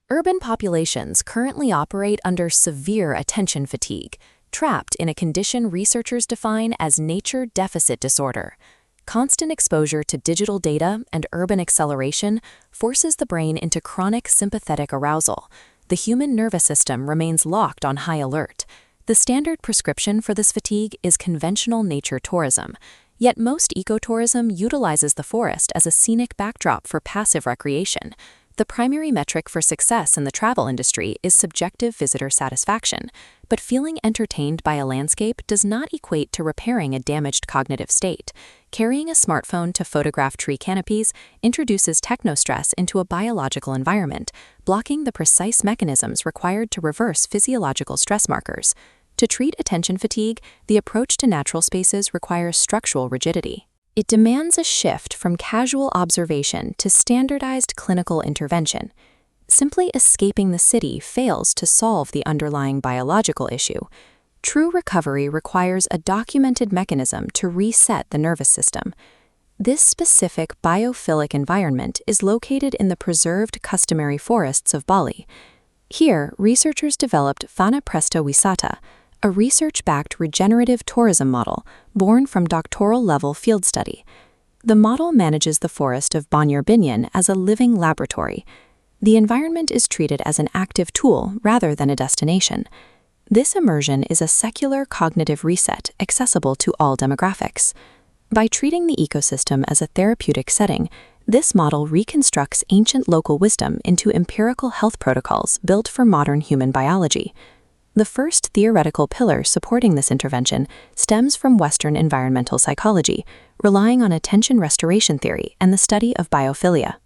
Urban populations currently operate under severe attention fatigue, trapped in a condition researchers define as nature deficit disorder. Constant exposure to digital data and urban acceleration forces the brain into chronic sympathetic arousal. The human nervous system remains locked on high alert. The standard prescription for this fatigue is conventional nature tourism. Yet most ecotourism utilizes the forest as a scenic backdrop for passive recreation. The primary metric for success in the travel industry is subjective visitor satisfaction, but feeling entertained by a landscape does not equate to repairing a damaged cognitive state. Carrying a smartphone to photograph tree canopies introduces technostress into a biological environment, blocking the precise mechanisms required to reverse physiological stress markers. To treat attention fatigue, the approach to natural spaces requires structural rigidity. It demands a shift from casual observation to standardized clinical intervention. Simply escaping the city fails to solve the underlying biological issue. True recovery requires a documented mechanism to reset the nervous system. This specific biophilic environment is located in the preserved customary forests of Bali. Here, researchers developed Vanaprastha Wisata, a research-backed regenerative tourism model born from doctoral-level field study. The model manages the forest of Banjarbinyan as a living laboratory. The environment is treated as an active tool rather than a destination. This immersion is a secular cognitive reset accessible to all demographics. By treating the ecosystem as a therapeutic setting, this model reconstructs ancient local wisdom into empirical health protocols built for modern human biology. The first theoretical pillar supporting this intervention stems from Western environmental psychology, relying on attention restoration theory and the study of biophilia.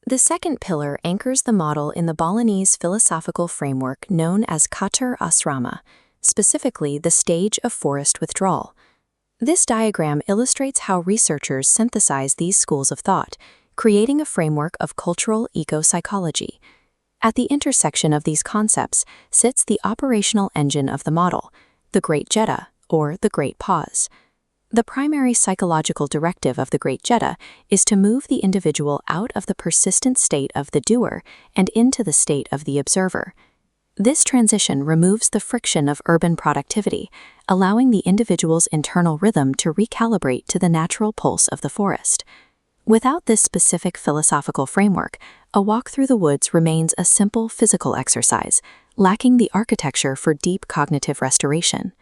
The second pillar anchors the model in the Balinese philosophical framework known as Khatar Asrama, specifically the stage of forest withdrawal. This diagram illustrates how researchers synthesize these schools of thought, creating a framework of cultural eco-psychology. At the intersection of these concepts sits the operational engine of the model, the Great Jeta, or the Great Pause. The primary psychological directive of the Great Jeta is to move the individual out of the persistent state of the doer and into the state of the observer. This transition removes the friction of urban productivity, allowing the individual's internal rhythm to recalibrate to the natural pulse of the forest. Without this specific philosophical framework, a walk through the woods remains a simple physical exercise, lacking the architecture for deep cognitive restoration.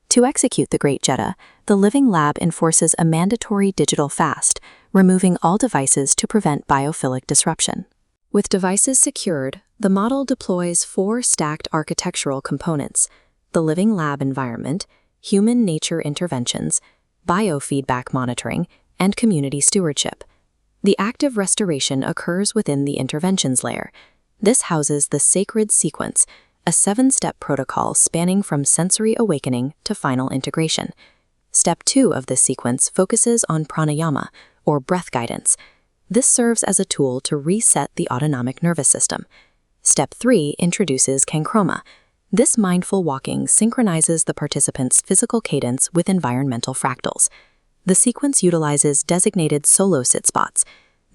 To execute the Great Jeta, the Living Lab enforces a mandatory digital fast, removing all devices to prevent biophilic disruption. With devices secured, the model deploys 4 stacked architectural components: the Living Lab environment, human-nature interventions, biofeedback monitoring, and community stewardship. The active restoration occurs within the interventions layer. This houses the sacred sequence, a 7-step protocol spanning from sensory awakening to final integration. Step 2 of this sequence focuses on pranayama, or breath guidance. This serves as a tool to reset the autonomic nervous system. Step 3 introduces kanchroma. This mindful walking synchronizes the participant's physical cadence with environmental fractals. The sequence utilizes designated solo sit spots.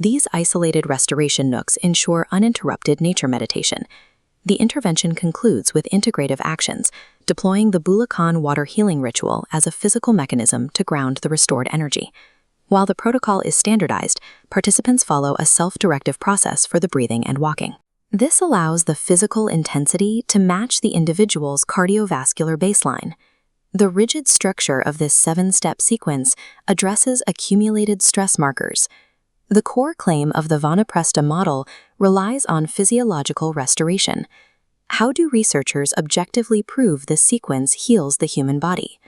These isolated restoration nooks ensure uninterrupted nature meditation. The intervention concludes with integrative actions, deploying the Bulacan water healing ritual as a physical mechanism to ground the restored energy. While the protocol is standardized, participants follow a self-directive process for the breathing and walking. This allows the physical intensity to match the individual's cardiovascular baseline. The rigid structure of this 7-step sequence addresses accumulated stress markers. The core claim of the Vanaprastha model relies on physiological restoration. How do researchers objectively prove this sequence heals the human body?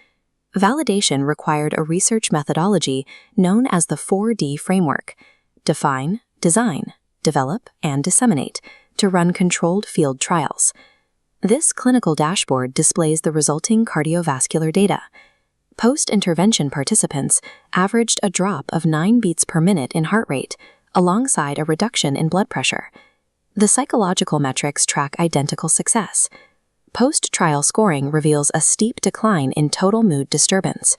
Validation required a research methodology known as the 4D framework: define, design, develop, and disseminate, to run controlled field trials. This clinical dashboard displays the resulting cardiovascular data. Post-intervention participants averaged a drop of 9 beats per minute in heart rate, alongside a reduction in blood pressure. The psychological metrics track identical success. Post-trial scoring reveals a steep decline in total mood disturbance.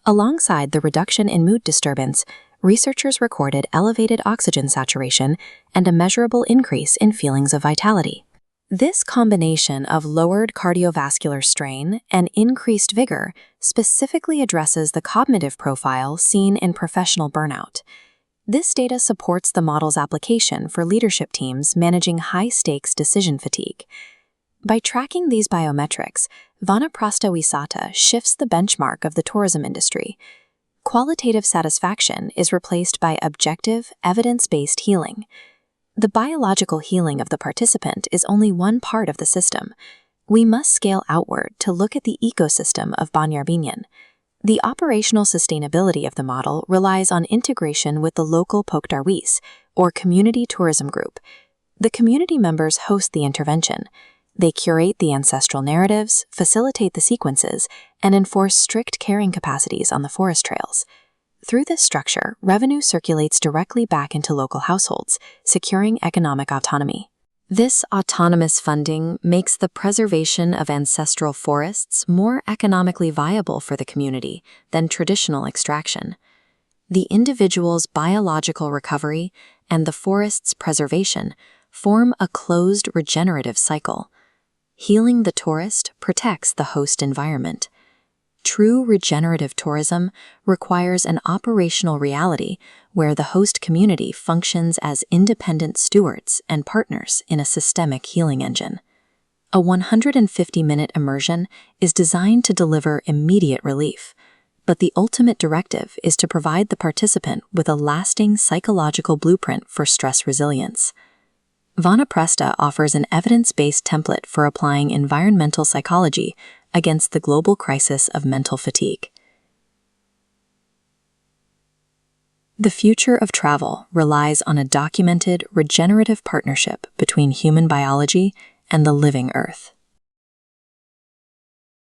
Alongside the reduction in mood disturbance, researchers recorded elevated oxygen saturation and a measurable increase in feelings of vitality. This combination of lowered cardiovascular strain and increased vigor specifically addresses the cognitive profile seen in professional burnout. This data supports the model's application for leadership teams managing high-stakes decision fatigue. By tracking these biometrics, Vanaprastha shifts the benchmark of the tourism industry. Qualitative satisfaction is replaced by objective, evidence-based healing. The biological healing of the participant is only one part of the system. We must scale outward to look at the ecosystem of Banjarbanen. The operational sustainability of the model relies on integration with the local Pokdarwis, or community tourism group. The community members host the intervention. They curate the ancestral narratives, facilitate the sequences, and enforce strict carrying capacities on the forest trails. Through this structure, revenue circulates directly back into local households, securing economic autonomy. This autonomous funding makes the preservation of ancestral forests more economically viable for the community than traditional extraction. The individual's biological recovery and the forest's preservation form a closed regenerative cycle. Healing the tourist protects the host environment. True regenerative tourism requires an operational reality where the host community functions as independent stewards and partners in a systemic healing engine. A 150-minute immersion is designed to deliver immediate relief, but the ultimate directive is to provide the participant with a lasting psychological blueprint for stress resilience. Vanaprastha offers an evidence-based template for applying environmental psychology against the global crisis of mental fatigue. The future of travel relies on a documented, regenerative partnership between human biology and the living Earth.